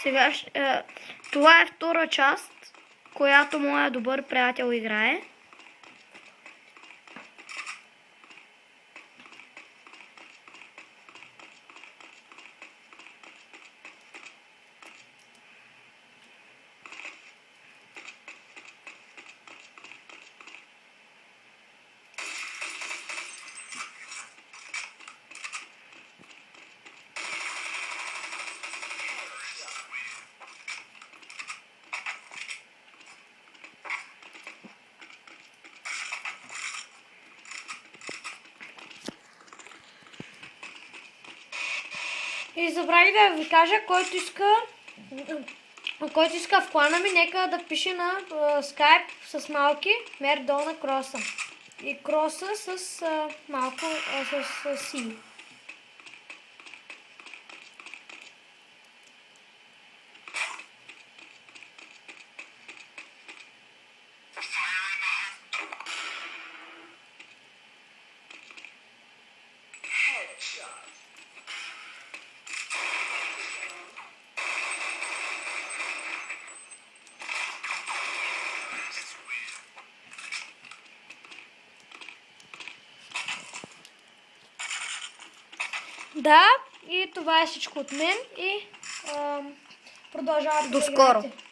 Сега това е втора част, която моя добър приятел играе. И забравих да ви кажа, който иска в клана ми, нека да пише на Skype с малки Мердона Кроса. И Кроса с малко с си. Да, и това е всичко от мен и продължавате да играете. До скоро!